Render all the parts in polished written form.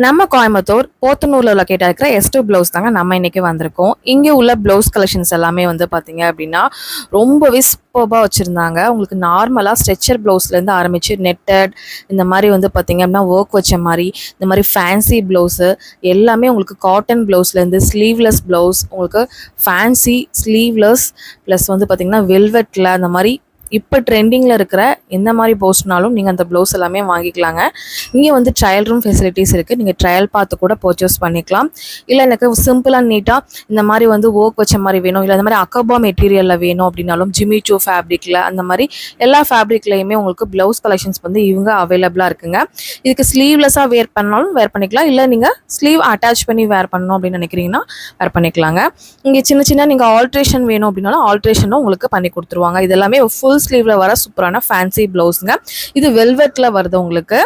நம்ம கோயம்புத்தூர் போத்தனூர்ல லொக்கேட் இருக்கிற S2 blouse தாங்க நம்ம இன்னைக்கு வந்திருக்கோம். இங்கே உள்ள ப்ளவுஸ் கலெக்ஷன்ஸ் எல்லாமே வந்து பார்த்தீங்க அப்படின்னா ரொம்பவே சூப்பராக வச்சுருந்தாங்க. உங்களுக்கு நார்மலாக ஸ்ட்ரெச்சர் ப்ளவுஸ்லேருந்து ஆரம்பித்து நெட்டட் இந்த மாதிரி வந்து பார்த்தீங்க அப்படின்னா ஒர்க் வச்ச மாதிரி இந்த மாதிரி ஃபேன்சி ப்ளவுஸு எல்லாமே உங்களுக்கு காட்டன் ப்ளவுஸ்லேருந்து ஸ்லீவ்லெஸ் ப்ளவுஸ் உங்களுக்கு ஃபேன்சி ஸ்லீவ்லெஸ் ப்ளஸ் வந்து பார்த்தீங்கன்னா வெல்வெட்டில் அந்த மாதிரி இப்போ ட்ரெண்டிங்கில் இருக்கிற எந்த மாதிரி போஸ்ட்னாலும் நீங்கள் அந்த ப்ளவுஸ் எல்லாமே வாங்கிக்கலாங்க. இங்கே வந்து ட்ரையல் ரூம் ஃபெசிலிட்டிஸ் இருக்குது. நீங்கள் ட்ரையல் பார்த்து கூட பர்ச்சேஸ் பண்ணிக்கலாம். இல்லை எனக்கு சிம்பிளாக நீட்டாக இந்த மாதிரி வந்து ஒர்க் வச்ச மாதிரி வேணும், இல்லை இந்த மாதிரி அக்கபா மெட்டீரியலில் வேணும் அப்படின்னாலும் ஜிமிச்சோ ஃபேப்ரிக்கில் அந்த மாதிரி எல்லா ஃபேப்ரிக்லேயுமே உங்களுக்கு ப்ளவுஸ் கலெக்ஷன்ஸ் வந்து இவங்க அவைலபிளாக இருக்குங்க. இதுக்கு ஸ்லீவ்லெஸ்ஸாக வேர் பண்ணாலும் வேர் பண்ணிக்கலாம், இல்லை நீங்கள் ஸ்லீவ் அட்டாச் பண்ணி வேர் பண்ணணும் அப்படின்னு நினைக்கிறீங்கன்னா வேர் பண்ணிக்கலாங்க. இங்கே சின்ன சின்ன நீங்கள் ஆல்ட்ரேஷன் வேணும் அப்படின்னாலும் ஆல்ட்ரேஷனும் உங்களுக்கு பண்ணி கொடுத்துருவாங்க. இது எல்லாமே ஃபுல் ஸ்லீவ்ல வர சூப்பரான ஃபேன்சி ப்ளவுஸுங்க. இது வெல்வெட்ல வருது உங்களுக்கு.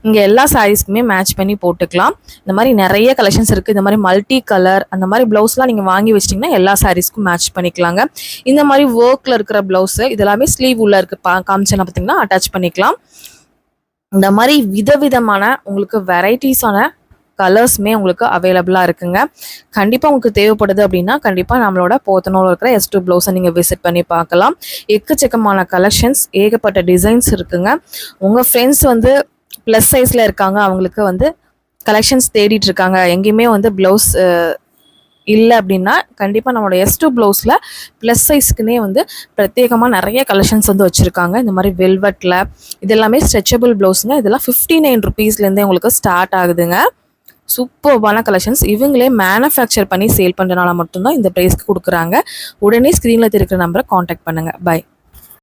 இங்கே எல்லா சாரீஸ்க்குமே மேட்ச் பண்ணி போட்டுக்கலாம். இந்த மாதிரி நிறைய கலெக்ஷன்ஸ் இருக்குது. இந்த மாதிரி மல்டி கலர் அந்த மாதிரி ப்ளவுஸ்லாம் நீங்கள் வாங்கி வச்சிட்டிங்கன்னா எல்லா சாரீஸ்க்கும் மேட்ச் பண்ணிக்கலாங்க. இந்த மாதிரி ஒர்க்கில் இருக்கிற ப்ளவுஸு இதெல்லாமே ஸ்லீவ் உள்ள இருக்குது காமிச்சேன்னா பார்த்தீங்கன்னா அட்டாச் பண்ணிக்கலாம். இந்த மாதிரி விதவிதமான உங்களுக்கு வெரைட்டிஸான கலர்ஸுமே உங்களுக்கு அவைலபிளாக இருக்குங்க. கண்டிப்பாக உங்களுக்கு தேவைப்படுது அப்படின்னா கண்டிப்பாக நம்மளோட போத்தனூரில் இருக்கிற S2 ப்ளவுஸை நீங்கள் விசிட் பண்ணி பார்க்கலாம். எக்கச்சக்கமான கலெக்ஷன்ஸ், ஏகப்பட்ட டிசைன்ஸ் இருக்குங்க. உங்கள் ஃப்ரெண்ட்ஸ் வந்து ப்ளஸ் சைஸில் இருக்காங்க, அவங்களுக்கு வந்து கலெக்ஷன்ஸ் தேடிட்டு இருக்காங்க, எங்கேயுமே வந்து ப்ளவுஸ் இல்லை அப்படின்னா கண்டிப்பாக நம்மளோட S2 ப்ளவுஸில் ப்ளஸ் சைஸ்க்குனே வந்து பிரத்யேகமாக நிறைய கலெக்ஷன்ஸ் வந்து வச்சுருக்காங்க. இந்த மாதிரி வெல்வெட்டில் இது எல்லாமே ஸ்ட்ரெச்சபிள் ப்ளவுஸுங்க. இதெல்லாம் 59 ருபீஸ்லேருந்தே உங்களுக்கு ஸ்டார்ட் ஆகுதுங்க. சூப்பர்பான கலெக்ஷன்ஸ். இவங்களே மேனுஃபேக்சர் பண்ணி சேல் பண்ணுறதுனால மட்டும்தான் இந்த ப்ரைஸ்க்கு கொடுக்குறாங்க. உடனே ஸ்க்ரீனில் இருக்கிற நம்பரை காண்டாக்ட் பண்ணுங்கள். பை.